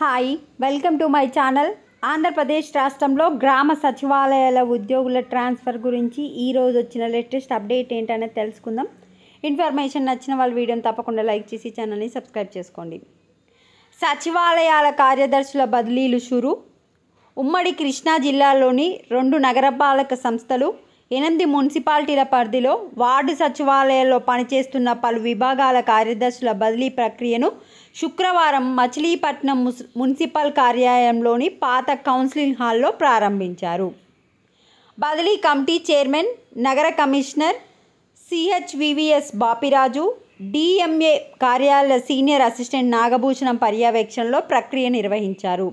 Hi welcome to my channel. Andhra Pradesh రాష్ట్రంలో గ్రామ సచివాలయాల ఉద్యోగుల ట్రాన్స్ఫర్ గురించి ఈరోజు వచ్చిన లేటెస్ట్ అప్డేట్ ఏంటనేది తెలుసుకుందాం. ఇన్ఫర్మేషన్ నచ్చిన వాళ్ళు వీడియోని తప్పకుండా లైక్ చేసి ఛానల్ని సబ్స్క్రైబ్ చేసుకోండి. సచివాలయాల కార్యదర్శుల బదిలీలు షురు. ఉమ్మడి కృష్ణా జిల్లాలోని 2 నగరపాలక సంస్థలు 8 మున్సిపాలిటీల పరిధిలో వార్డు సచివాలయాల్లో పనిచేస్తున్న పలు విభాగాల కార్యదర్శుల బదిలీ ప్రక్రియను శుక్రవారం మచిలీపట్నం మున్సిపల్ కార్యాలయంలోని పాత కౌన్సిలింగ్ హాల్లో ప్రారంభించారు. బదిలీ కమిటీ చైర్మన్ నగర కమిషనర్ CHVVS బాపిరాజు, DMA కార్యాలయ సీనియర్ అసిస్టెంట్ నాగభూషణం పర్యవేక్షణలో ప్రక్రియ నిర్వహించారు.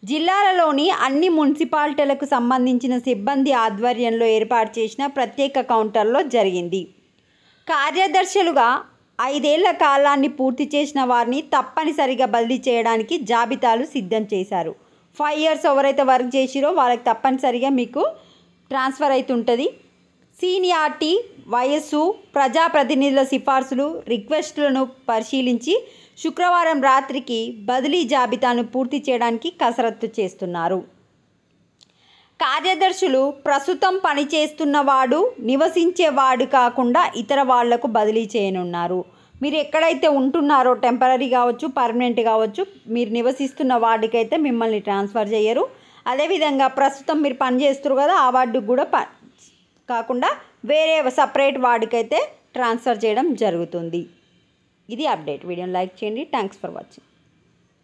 జిల్లాలలోని అన్ని మున్సిపాలిటీలకు సంబంధించిన సిబ్బంది ఆధ్వర్యంలో ఏర్పాటు చేసిన ప్రత్యేక కౌంటర్లో జరిగింది. కార్యదర్శులుగా 5 ఏళ్ల కాలాన్ని పూర్తి చేసిన వారిని తప్పనిసరిగా బదిలీ చేయడానికి జాబితాలు సిద్ధం చేశారు. 5 ఇయర్స్ ఎవరైతే వర్క్ చేసిరో వాళ్ళకి తప్పనిసరిగా మీకు ట్రాన్స్ఫర్ అవుతుంటుంది. సీనియారిటీ, వయస్సు, ప్రజాప్రతినిధుల సిఫార్సులు, రిక్వెస్టులను పరిశీలించి శుక్రవారం రాత్రికి బదిలీ జాబితాను పూర్తి చేయడానికి కసరత్తు చేస్తున్నారు. కార్యదర్శులు ప్రస్తుతం పనిచేస్తున్నవాడు, నివసించేవాడు కాకుండా ఇతర వాళ్లకు బదిలీ చేయనున్నారు. మీరు ఎక్కడైతే ఉంటున్నారో టెంపరీ కావచ్చు, పర్మనెంట్ కావచ్చు, మీరు నివసిస్తున్న వార్డుకైతే మిమ్మల్ని ట్రాన్స్ఫర్ చేయరు. అదేవిధంగా ప్రస్తుతం మీరు పనిచేస్తారు కదా, ఆ వార్డుకు కూడా కాకుండా వేరే సపరేట్ వార్డుకైతే ట్రాన్స్ఫర్ చేయడం జరుగుతుంది. ఇది అప్డేట్. వీడియోని లైక్ చేయండి. Thanks for watching.